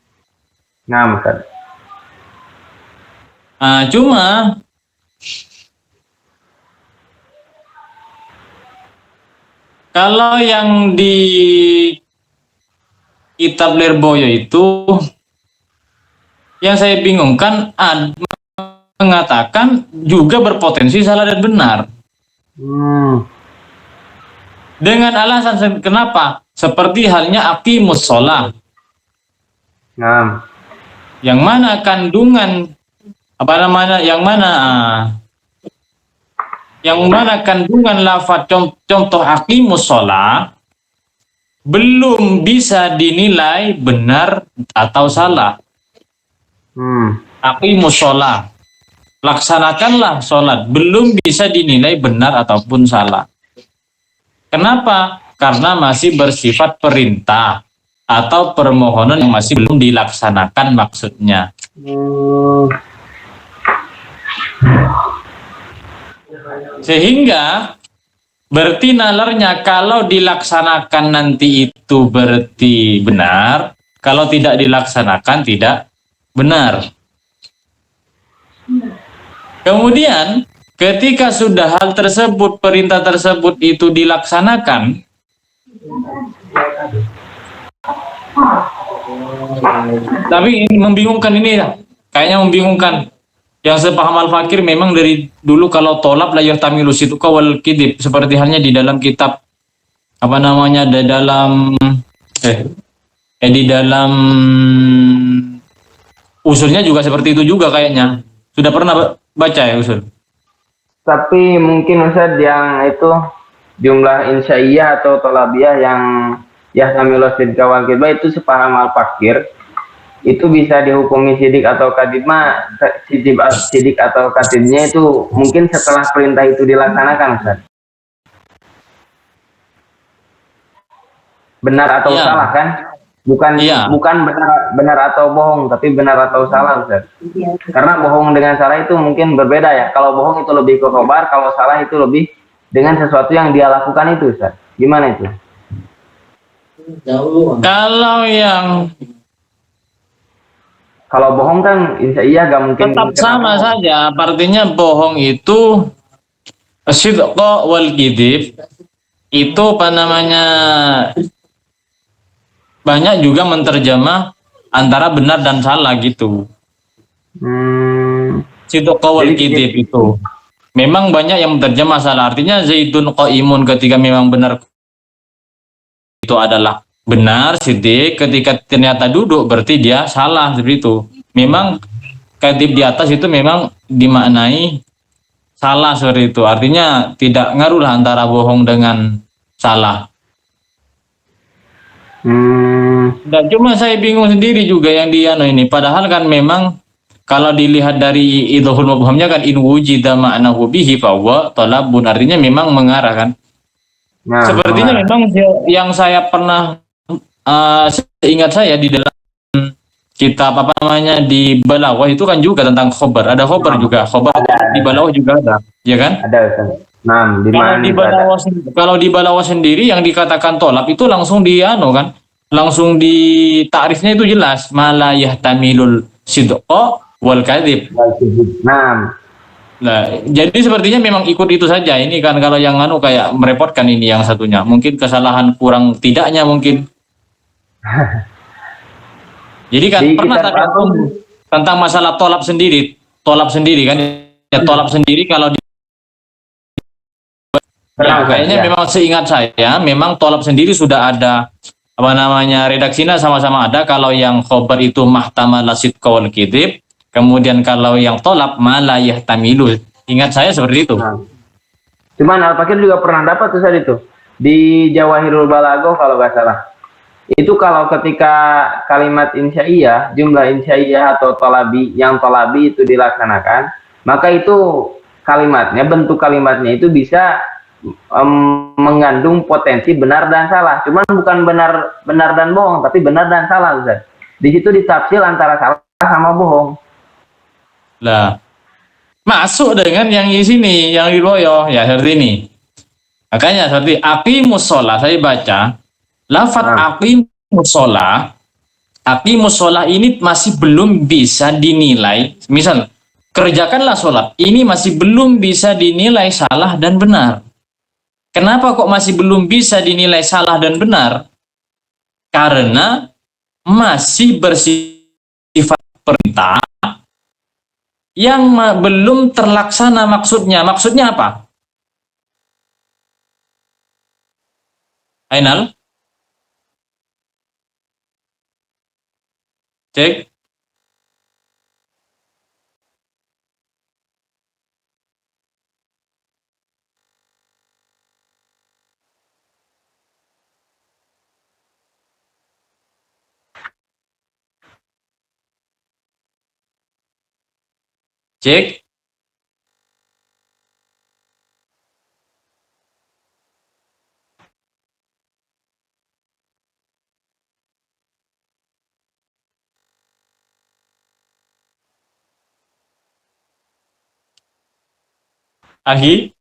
Nah, Ustaz. Cuma kalau yang di kitab Lirboyo itu yang saya bingungkan, mengatakan juga berpotensi salah dan benar. Dengan alasan kenapa? Seperti halnya aqimus sholah. Nah. Yang mana kandungan yang mana kandungan lafaz contoh aqimus sholah belum bisa dinilai benar atau salah. Aqimus sholah, laksanakanlah sholat, belum bisa dinilai benar ataupun salah. Kenapa? Karena masih bersifat perintah atau permohonan yang masih belum dilaksanakan maksudnya. Sehingga berarti nalarnya kalau dilaksanakan nanti itu berarti benar, kalau tidak dilaksanakan tidak benar. Kemudian ketika sudah hal tersebut, perintah tersebut itu dilaksanakan, tapi ini membingungkan, ini kayaknya membingungkan. Yang sepaham Al-Fakir memang dari dulu kalau tolab la yahtamilu sidqa wal kidib, seperti halnya di dalam kitab di dalam usulnya juga seperti itu juga kayaknya. Sudah pernah baca ya usul? Tapi mungkin Ustaz yang itu jumlah insya'iyah atau tolabiyah yang yahtamilu sidqa wal kidib itu sepaham Al-Fakir, itu bisa dihukumi sidik atau kadib sidik atau kadibnya itu mungkin setelah perintah itu dilaksanakan, Ustaz. Benar atau salah kan? Bukan benar atau bohong, tapi benar atau salah, Ustaz. Karena bohong dengan salah itu mungkin berbeda ya. Kalau bohong itu lebih ke khobar, kalau salah itu lebih dengan sesuatu yang dia lakukan itu, Ustaz. Gimana itu? Kalau bohong kan iya gak mungkin. Tetap sama saja, artinya bohong itu sidqa wal kidib itu banyak juga menterjemah antara benar dan salah gitu. Sidqa wal kidib itu memang banyak yang menterjemah salah, artinya Zaidun qaimun ketika memang benar itu adalah benar Sidik, ketika ternyata duduk berarti dia salah seperti itu. Memang kadhib di atas itu memang dimaknai salah seperti itu. Artinya tidak ngaruh lah antara bohong dengan salah. Dan cuma saya bingung sendiri juga yang di anu ini. Padahal kan memang kalau dilihat dari idhoful mubhamnya kan in wujida ma'nahu bihi fahuwa talabun, artinya memang mengarah kan. Nah, Sepertinya mengarah. memang yang saya pernah seingat saya di dalam kitab apa namanya di Balawah itu kan juga tentang khobar. Ada khobar Nah, juga. Khobar ada, di Balawah juga ada, ya kan? ada Ustaz. Nah, di Kalau mana di itu ada? Balawah kalau di Balawah sendiri yang dikatakan tolak itu langsung di anu kan? Langsung di takrifnya itu jelas mala yahtamilul sidqa wal kadzib. Nah, Nah, jadi sepertinya memang ikut itu saja. Ini kan kalau yang anu kayak merepotkan ini yang satunya. Mungkin kesalahan kurang tidaknya mungkin. Jadi kan di pernah kitab tadi apa? tentang masalah tolap sendiri kan. Ya tolap sendiri kalau Pernah ya Ustaz, kayaknya ya. memang seingat saya memang tolap sendiri sudah ada apa namanya redaksinya sama-sama ada. Kalau yang khobar itu mahtamal lasid kawal kidib, kemudian kalau yang tolap malayah tamilu. Ingat saya seperti itu. Nah, cuman Al-Fakir juga pernah dapat Ustaz itu. Di Jawahirul Balaghah kalau nggak salah. Itu kalau ketika kalimat insya'iyah, jumlah insya'iyah atau tolabi, yang tolabi itu dilaksanakan, maka itu kalimatnya, bentuk kalimatnya itu bisa mengandung potensi benar dan salah. Cuman bukan benar dan bohong, tapi benar dan salah, Ustaz. Di situ ditafsir antara salah sama bohong. Lah, masuk dengan yang di sini, yang di loyo, ya seperti ini. Makanya seperti aqimus sholah, saya baca, lafat Nah, aqimus sholah ini masih belum bisa dinilai, misal, kerjakanlah sholat, ini masih belum bisa dinilai salah dan benar. Kenapa kok masih belum bisa dinilai salah dan benar? Karena masih bersifat perintah yang belum terlaksana maksudnya. Maksudnya apa? Ainal, cek. Cek. Ahi.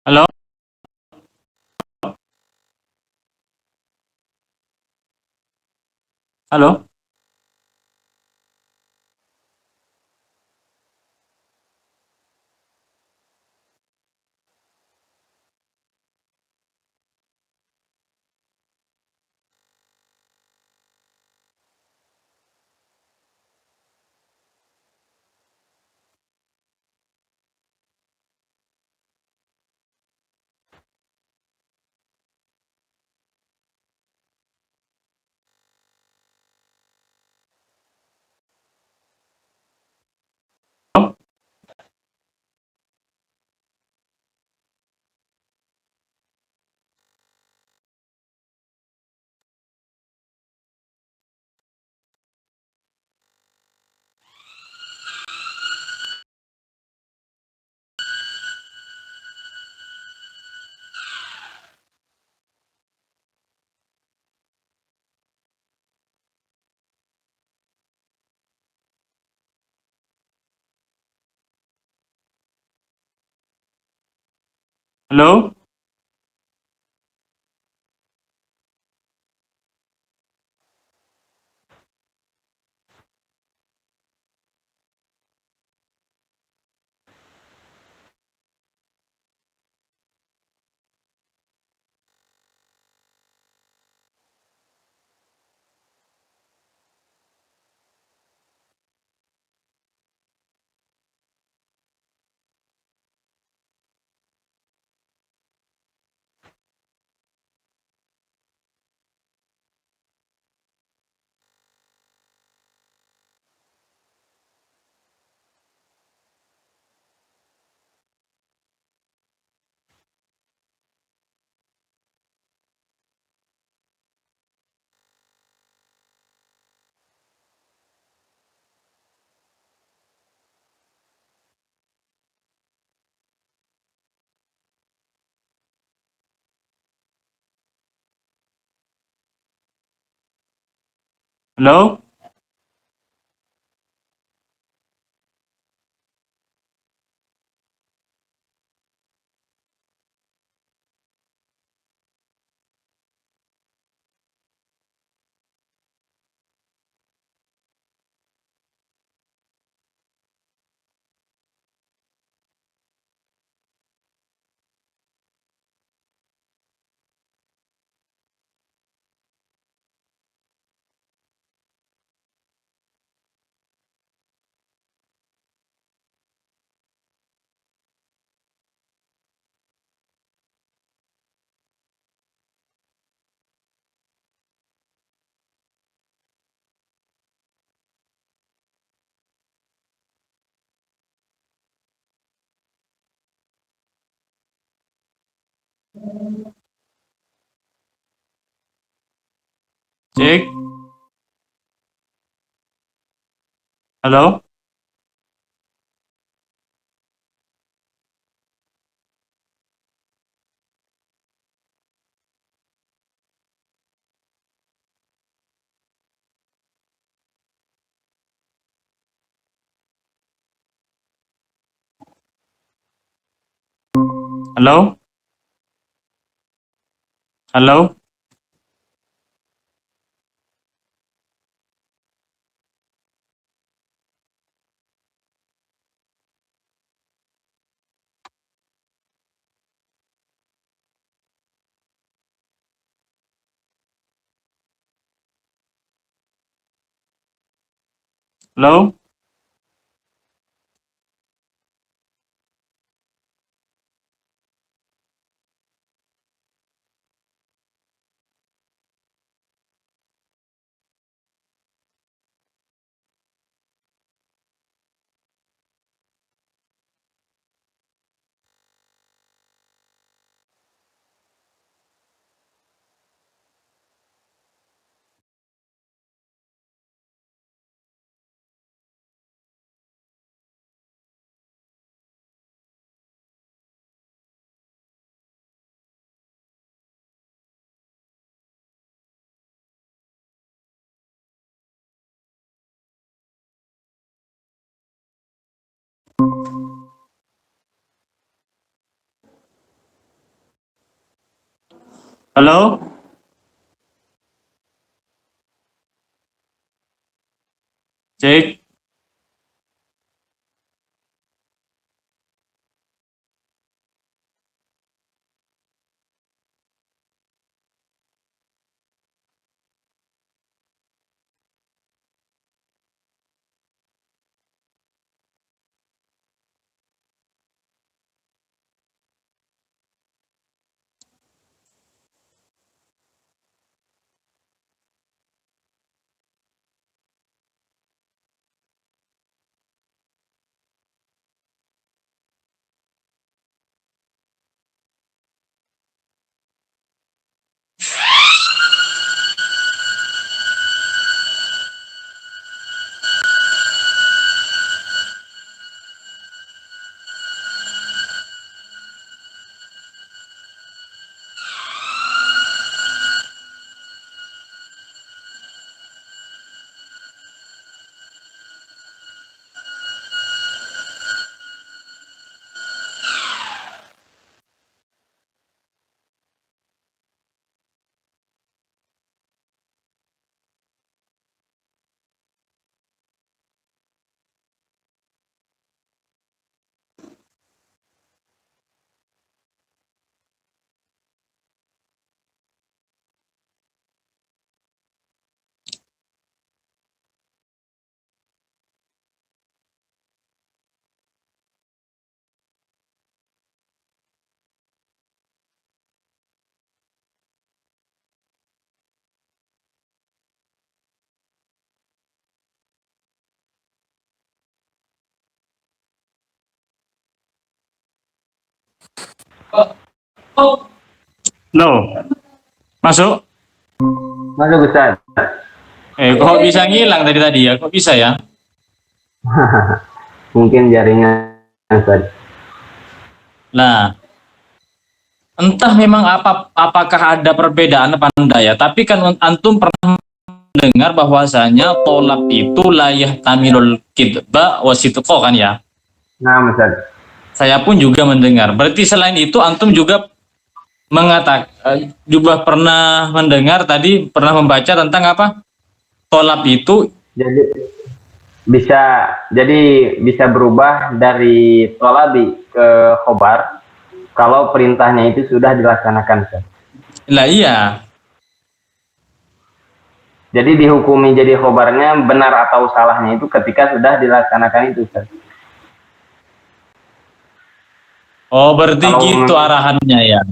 Halo. Halo. Halo? Halo? Cek? Halo? Halo? Halo? Halo? Halo? Cek? Loh, masuk? Masuk Ustaz. Kok bisa ngilang tadi ya? Kok bisa ya? Mungkin jaringan Ustaz. Nah, entah memang apakah ada perbedaan apa enggak ya, tapi kan antum pernah dengar bahwasanya tolak itu layah tamilul kidba wasitqo kan ya? Nah, Ustaz. Saya pun juga mendengar. Berarti selain itu antum juga juga pernah mendengar tadi, pernah membaca tentang apa? Tolak itu Jadi bisa berubah dari tolabi ke khobar kalau perintahnya itu sudah dilaksanakan, Ustaz. lah iya. Jadi dihukumi jadi khobarnya benar atau salahnya itu ketika sudah dilaksanakan itu, Ustaz. Oh, berarti Kalau gitu arahannya ya.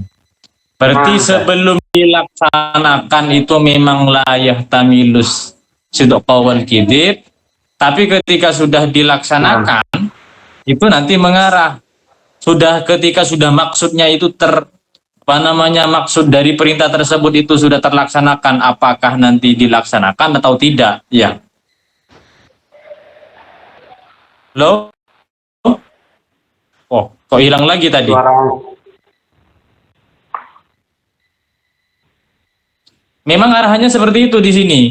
Berarti Ustaz. sebelum dilaksanakan itu memang layah tamilus sidqa wal kidib, tapi ketika sudah dilaksanakan itu nanti mengarah. Ketika sudah maksudnya itu maksud dari perintah tersebut itu sudah terlaksanakan, apakah nanti dilaksanakan atau tidak? Ya. Loh? Oh, kok hilang lagi tadi? Suara Memang arahannya seperti itu di sini.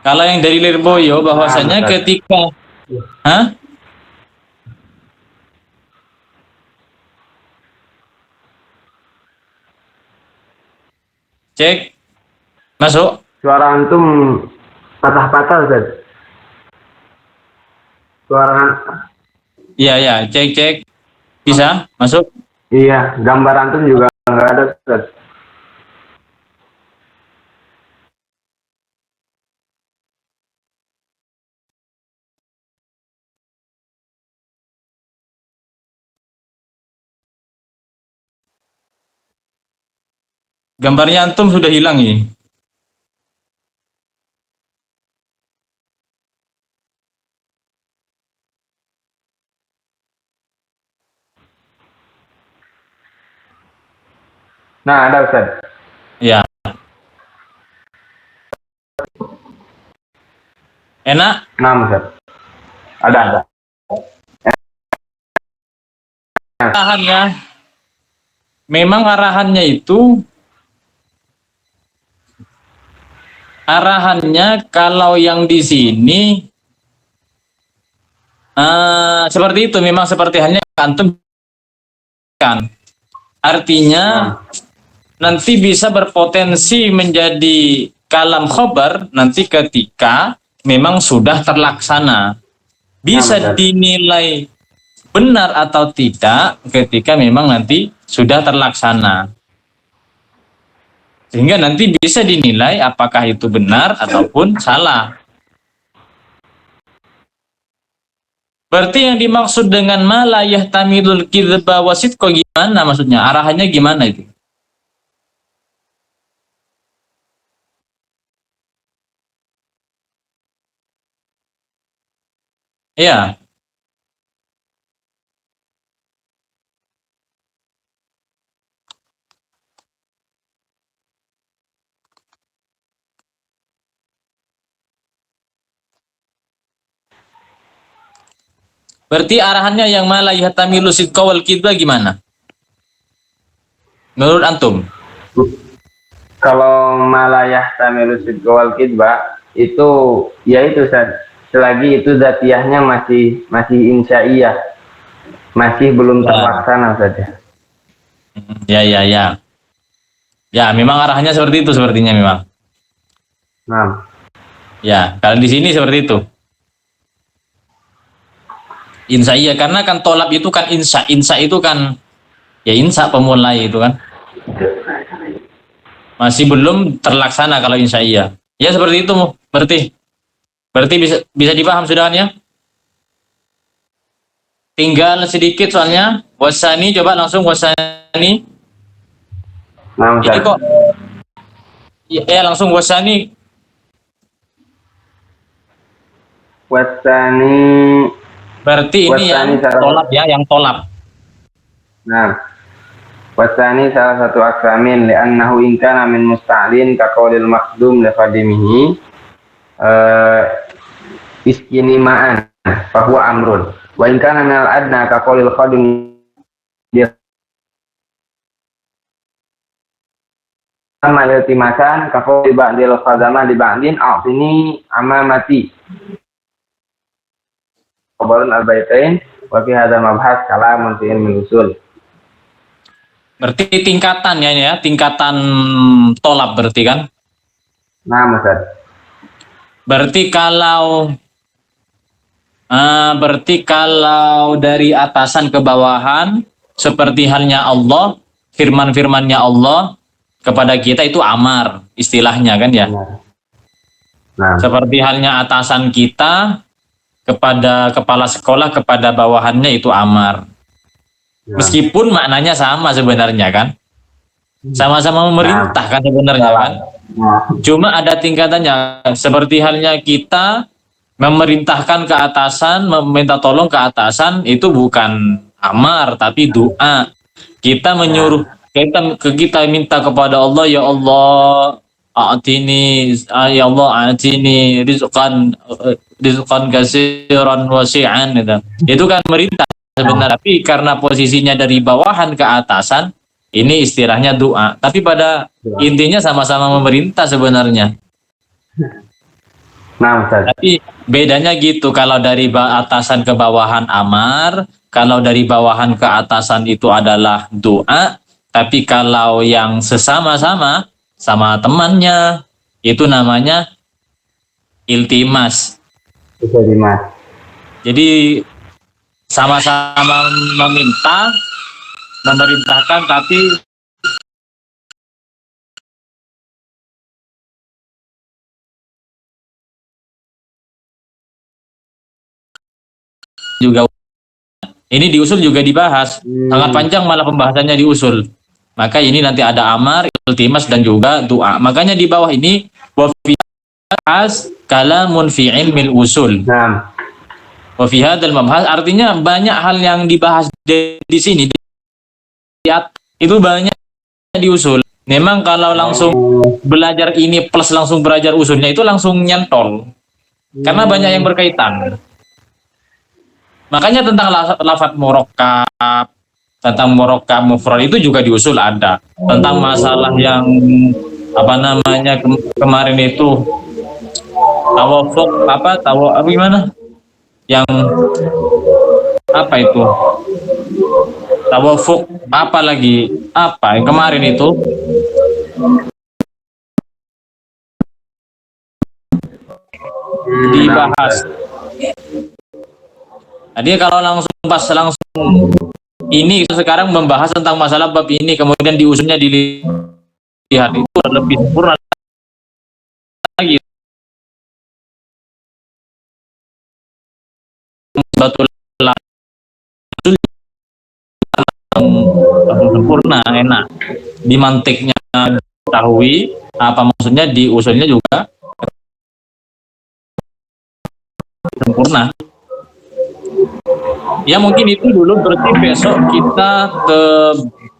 Kalau yang dari Lirboyo bahwasanya ketika Hah? Cek. Masuk. suara antum patah-patah, Ustaz. Suara Iya, ya, cek. Bisa? Masuk? iya, gambar antum juga nggak ada, Ustaz. Gambarnya antum sudah hilang ini. Nah, ada, Ustaz. Ya. Enak? Nah, Ustaz. Ada. Arahannya. Memang arahannya kalau yang di sini seperti itu, memang seperti halnya antum kan. Artinya nanti bisa berpotensi menjadi kalam khobar nanti ketika memang sudah terlaksana. Bisa dinilai benar atau tidak ketika memang nanti sudah terlaksana. Sehingga nanti bisa dinilai apakah itu benar ataupun salah. Berarti yang dimaksud dengan malayah tamilul kidba wasit kok gimana maksudnya? Arahannya gimana itu? Iya. Berarti arahannya yang malayah tamilul sidqa wal kidba gimana? Menurut antum? Kalau malayah tamilus sidqawal kidba itu ya itu, Ustaz. Selagi itu zatiyahnya masih insya'iyah, masih belum terlaksana saja. Ya. Ya, memang arahnya seperti itu sepertinya memang. Nah, Ya, kalau di sini seperti itu. Insa iya, karena kan tolab itu kan insa. Insa itu kan ya insa pemulai itu kan. Masih belum terlaksana kalau insa iya. Ya seperti itu berarti bisa dipaham sudah kan ya? Tinggal sedikit soalnya. Wasani, coba langsung wasani. nah, Ini Ustaz. kok ya langsung wasani. Wasani Berarti ini yang Wasani tolab ya, yang tolab. Nah, wasani salah satu aksamin li'annahu in kana min musta'lin ka qaulil maqdum li khadimihi iskini ma'an fa huwa amrun wa in kana minal adna ka qaulil khadim sama iltimasan ka qauli ba'dil khadamah di ba'din a'tini amamati qabalun al-baitain wa fi hadzal mabhas kalamun fi ilmi usul. Berarti tingkatan ya ini ya, tingkatan tolab berarti kan? Nah, Ustaz. Berarti kalau dari atasan ke bawahan seperti halnya Allah, firman-firmannya Allah kepada kita itu amar istilahnya kan ya. Nah, Seperti halnya atasan kita kepada kepala sekolah kepada bawahannya itu amar. Meskipun maknanya sama sebenarnya kan. Sama-sama memerintah kan sebenarnya kan. Cuma ada tingkatannya. Seperti halnya kita memerintahkan ke atasan, meminta tolong ke atasan itu bukan amar tapi doa. Kita menyuruh kita minta kepada Allah, ya Allah ya Allah atini rizqan katsiran wasi'an gitu. Itu kan merintah sebenarnya, tapi karena posisinya dari bawahan ke atasan ini istilahnya doa, tapi pada intinya sama-sama memerintah sebenarnya. nah Ustaz. Tapi bedanya gitu, kalau dari atasan ke bawahan amar, kalau dari bawahan ke atasan itu adalah doa, tapi kalau yang sesama-sama sama temannya itu namanya iltimas. Iltimas. Jadi sama-sama meminta, memerintahkan, tapi juga ini di usul juga dibahas. Sangat panjang malah pembahasannya di usul. Maka ini nanti ada amar, iltimas dan juga doa. Makanya di bawah ini wa fi kalamun fi ilmil usul. Nah, Wa fi hadzal mabhas artinya banyak hal yang dibahas di sini itu banyak di usul. Memang kalau langsung belajar ini plus langsung belajar usulnya itu langsung nyantol. Karena banyak yang berkaitan. Makanya tentang lafadz murakkab, tentang murakkab mufrad itu juga di usul ada. Tentang masalah yang apa namanya kemarin itu tawafuq gimana? Yang apa itu? Tawafuq apa lagi? Apa yang kemarin itu? Dibahas. Jadi kalau langsung ini sekarang membahas tentang masalah bab ini, kemudian di usulnya dilihat itu lebih sempurna lagi. Betul sempurna, enak. Di mantiknya diketahui apa maksudnya, di usulnya juga sempurna. Ya mungkin itu dulu, berarti besok kita ke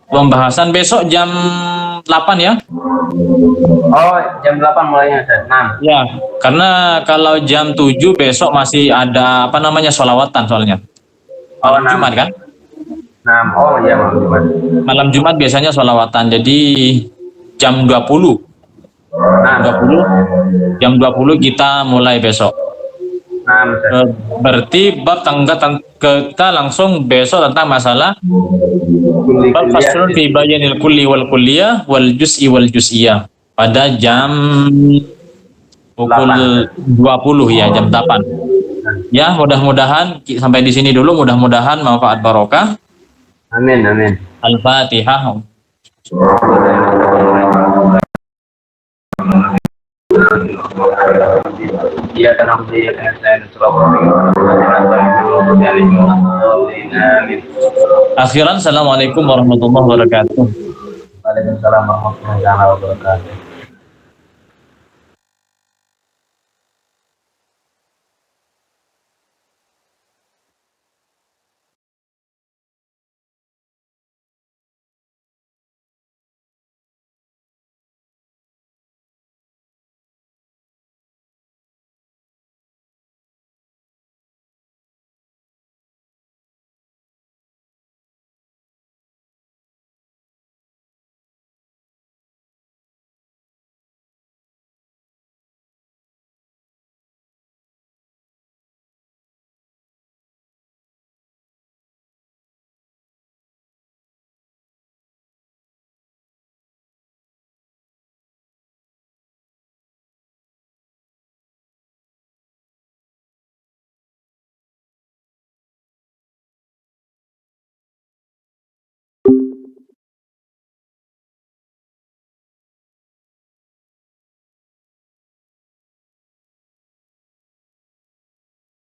pembahasan besok jam 8 ya. oh jam 8 mulainya Ustaz. Nah, Ya, karena kalau jam 7 besok masih ada apa namanya sholawatan soalnya. Malam Jumat kan? nah, oh iya malam Jumat. Malam Jumat biasanya sholawatan. Jadi jam 20. Nah, 20 jam 20 kita mulai besok. nah Ustaz. Berarti bab kita langsung besok tentang masalah bab faslun fi bayanil kulli wal kulliyah wal juz'i wal juz'iyah pada jam pukul 20 ya, jam 8. Ya, mudah-mudahan sampai di sini dulu, mudah-mudahan manfaat barokah. Amin, amin. Al-Fatihah. Iya kan iya kan Akhiran, assalamualaikum warahmatullahi wabarakatuh. Waalaikumsalam warahmatullahi wabarakatuh.